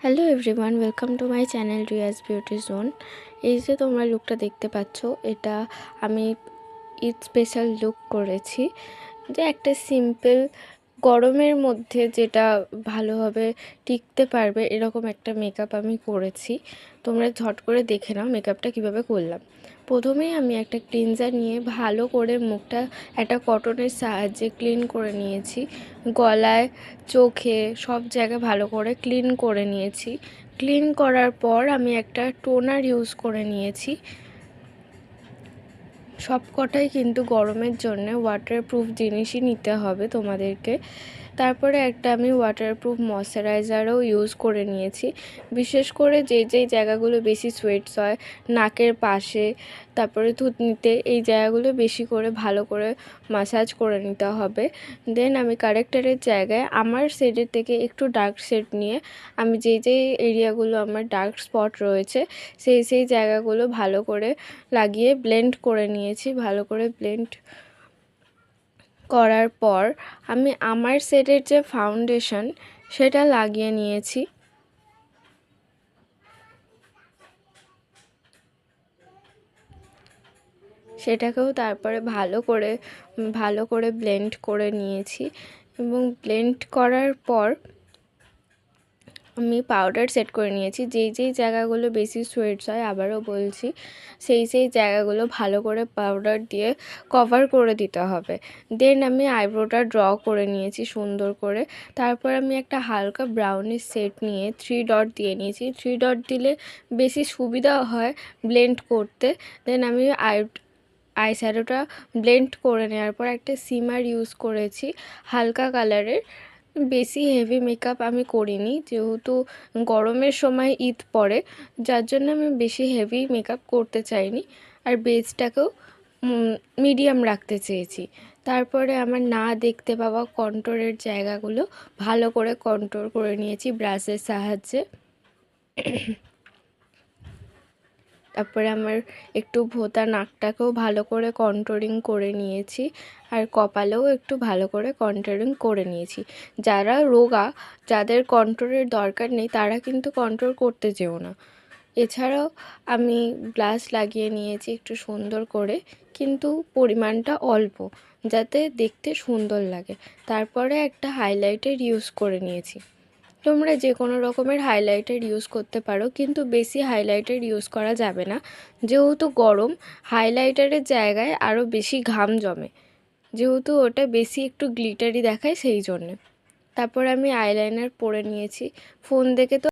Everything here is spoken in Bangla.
Hello everyone, welcome to my channel Riaz beauty zone. এই যে তোমরা লুকটা দেখতে পাচ্ছ, এটা আমি ঈদ স্পেশাল লুক করেছি। যে একটা সিম্পল গরমের মধ্যে যেটা ভালোভাবে টিকতে পারবে এরকম একটা মেকআপ আমি করেছি। তোমরা ঝট করে দেখে নাও মেকআপটা কিভাবে করলাম। প্রথমেই আমি একটা ক্লিনজার নিয়ে ভালো করে মুখটা একটা কটনের সাহায্যে ক্লিন করে নিয়েছি। গলায়, চোখে সব জায়গায় ভালো করে ক্লিন করে নিয়েছি। ক্লিন করার পর আমি একটা টোনার ইউজ করে নিয়েছি। সব কটাই কিন্তু গরমের জন্য ওয়াটারপ্রুফ জিনিসই নিতে হবে তোমাদেরকে। তারপরে একটা আমি ওয়াটারপ্রুফ ময়শ্চারাইজারও ইউজ করে নিয়েছি। বিশেষ করে যেই জায়গাগুলো বেশি সোয়েটস হয়, নাকের পাশে, তারপরে থুতনিতে, এই জায়গাগুলো বেশি করে ভালো করে মাসাজ করে নিতে হবে। দেন আমি কারেক্টারের জায়গায় আমার শেডের থেকে একটু ডার্ক শেড নিয়ে আমি যেই এরিয়াগুলো আমার ডার্ক স্পট রয়েছে সেই জায়গাগুলো ভালো করে লাগিয়ে ব্লেন্ড করে নিয়েছি। ভালো করে ব্লেন্ড করার পর আমি আমার শেডের যে ফাউন্ডেশন সেটা লাগিয়ে নিয়েছি। সেটাকেও তারপরে ভালো করে ব্লেন্ড করে নিয়েছি এবং ব্লেন্ড করার পর আমি পাউডার সেট করে নিয়েছি। যেই জায়গাগুলো বেশি সোয়েটস হয়, আবারও বলছি, সেই জায়গাগুলো ভালো করে পাউডার দিয়ে কভার করে দিতে হবে। দেন আমি আইব্রোটা ড্র করে নিয়েছি সুন্দর করে। তারপর আমি একটা হালকা ব্রাউনিশ শেড নিয়ে 3 ডট দিয়ে নিয়েছি। 3 ডট দিলে বেশি সুবিধা হয় ব্লেন্ড করতে। দেন আমি আই শ্যাডোটা ব্লেন্ড করে নেওয়ার পর একটা শিমার ইউজ করেছি হালকা কালারের। বেশি হেভি মেকআপ আমি করিনি, যেহেতু গরমের সময় ঈদ পড়ে, যার জন্য আমি বেশি হেভি মেকআপ করতে চাইনি, আর বেসটাকেও মিডিয়াম রাখতে চেয়েছি। তারপরে আমার না দেখতে পাওয়া কন্ট্রোরের জায়গাগুলো ভালো করে কন্ট্রোল করে নিয়েছি ব্রাশের সাহায্যে। তারপরে আমার একটু ভোঁতা নাকটাকেও ভালো করে কন্ট্রোলিং করে নিয়েছি, আর কপালেও একটু ভালো করে কন্ট্রোলিং করে নিয়েছি। যারা রোগা, যাদের কন্ট্রোলের দরকার নেই, তারা কিন্তু কন্ট্রোল করতে যেও না। এছাড়াও আমি ব্লাশ লাগিয়ে নিয়েছি একটু সুন্দর করে, কিন্তু পরিমাণটা অল্প, যাতে দেখতে সুন্দর লাগে। তারপরে একটা হাইলাইটার ইউজ করে নিয়েছি। তোমরা যে কোনো রকমের হাইলাইটার ইউজ করতে পারো, কিন্তু বেশি হাইলাইটার ইউজ করা যাবে না, যেহেতু গরম। হাইলাইটারের জায়গায় আরও বেশি ঘাম জমে, যেহেতু ওটা বেশি একটু গ্লিটারি দেখায়, সেই জন্য। তারপর আমি আইলাইনার পরে নিয়েছি। ফোন দেখে তো